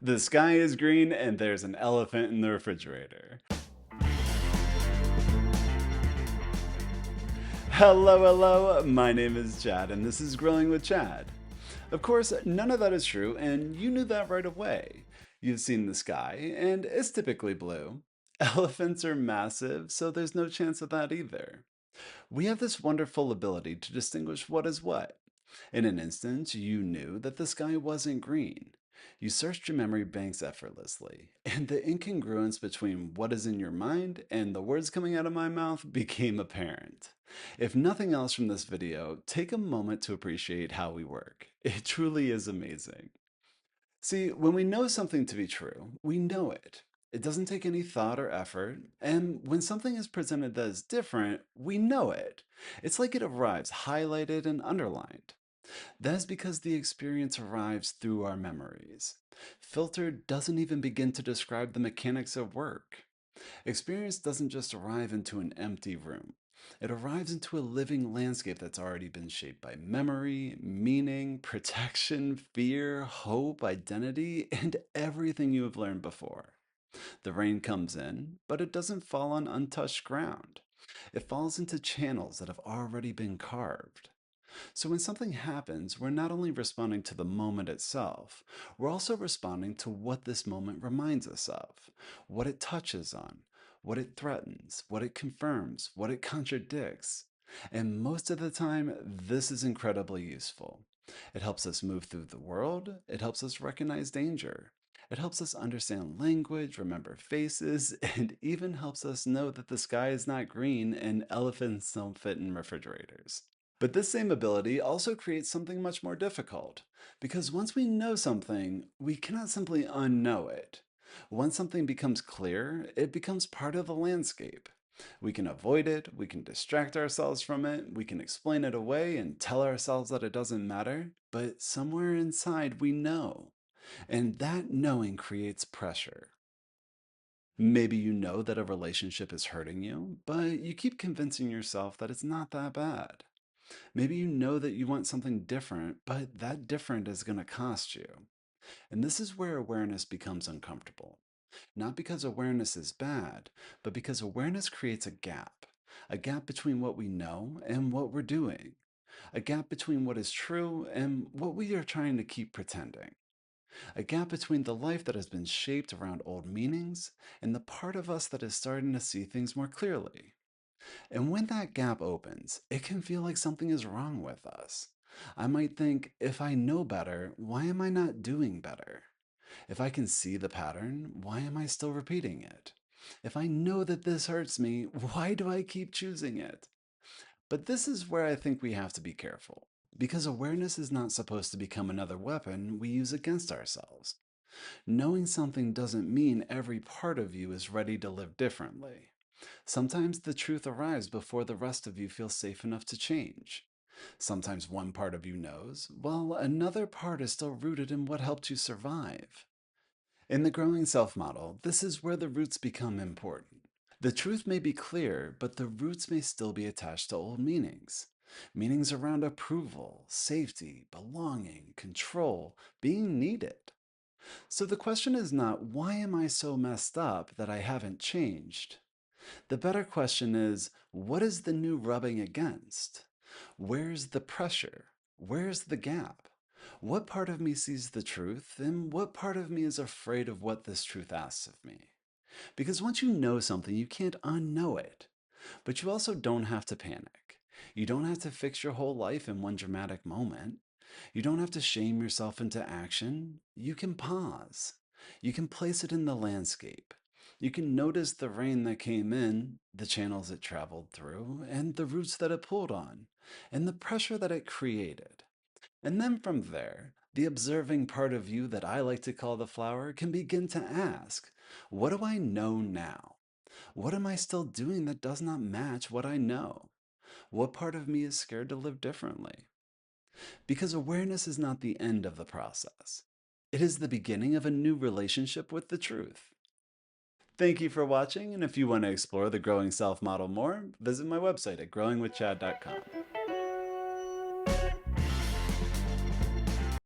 The sky is green and there's an elephant in the refrigerator. Hello, hello, my name is Chad and this is Grilling with Chad. Of course, none of that is true and you knew that right away. You've seen the sky and it's typically blue. Elephants are massive, so there's no chance of that either. We have this wonderful ability to distinguish what is what. In an instant, you knew that the sky wasn't green. You searched your memory banks effortlessly, and the incongruence between what is in your mind and the words coming out of my mouth became apparent. If nothing else from this video, take a moment to appreciate how we work. It truly is amazing. See, when we know something to be true, we know it. It doesn't take any thought or effort, and when something is presented that is different, we know it. It's like it arrives highlighted and underlined. That is because the experience arrives through our memories. Filter doesn't even begin to describe the mechanics of work. Experience doesn't just arrive into an empty room. It arrives into a living landscape that's already been shaped by memory, meaning, protection, fear, hope, identity, and everything you have learned before. The rain comes in, but it doesn't fall on untouched ground. It falls into channels that have already been carved. So when something happens, we're not only responding to the moment itself, we're also responding to what this moment reminds us of, what it touches on, what it threatens, what it confirms, what it contradicts. And most of the time, this is incredibly useful. It helps us move through the world, it helps us recognize danger. It helps us understand language, remember faces, and even helps us know that the sky is not green and elephants don't fit in refrigerators. But this same ability also creates something much more difficult, because once we know something, we cannot simply unknow it. Once something becomes clear, it becomes part of the landscape. We can avoid it, we can distract ourselves from it, we can explain it away and tell ourselves that it doesn't matter, but somewhere inside we know. And that knowing creates pressure. Maybe you know that a relationship is hurting you, but you keep convincing yourself that it's not that bad. Maybe you know that you want something different, but that different is going to cost you. And this is where awareness becomes uncomfortable. Not because awareness is bad, but because awareness creates a gap between what we know and what we're doing, a gap between what is true and what we are trying to keep pretending, a gap between the life that has been shaped around old meanings and the part of us that is starting to see things more clearly. And when that gap opens, it can feel like something is wrong with us. I might think, if I know better, why am I not doing better? If I can see the pattern, why am I still repeating it? If I know that this hurts me, why do I keep choosing it? But this is where I think we have to be careful. Because awareness is not supposed to become another weapon we use against ourselves. Knowing something doesn't mean every part of you is ready to live differently. Sometimes the truth arrives before the rest of you feels safe enough to change. Sometimes one part of you knows, while another part is still rooted in what helped you survive. In the growing self model, this is where the roots become important. The truth may be clear, but the roots may still be attached to old meanings. Meanings around approval, safety, belonging, control, being needed. So the question is not, why am I so messed up that I haven't changed? The better question is, what is the new rubbing against? Where's the pressure? Where's the gap? What part of me sees the truth, and what part of me is afraid of what this truth asks of me? Because once you know something, you can't unknow it. But you also don't have to panic. You don't have to fix your whole life in one dramatic moment. You don't have to shame yourself into action. You can pause. You can place it in the landscape. You can notice the rain that came in, the channels it traveled through, and the roots that it pulled on, and the pressure that it created. And then from there, the observing part of you that I like to call the flower can begin to ask, what do I know now? What am I still doing that does not match what I know? What part of me is scared to live differently? Because awareness is not the end of the process. It is the beginning of a new relationship with the truth. Thank you for watching, and if you want to explore the Growing Self model more, visit my website at growingwithchad.com.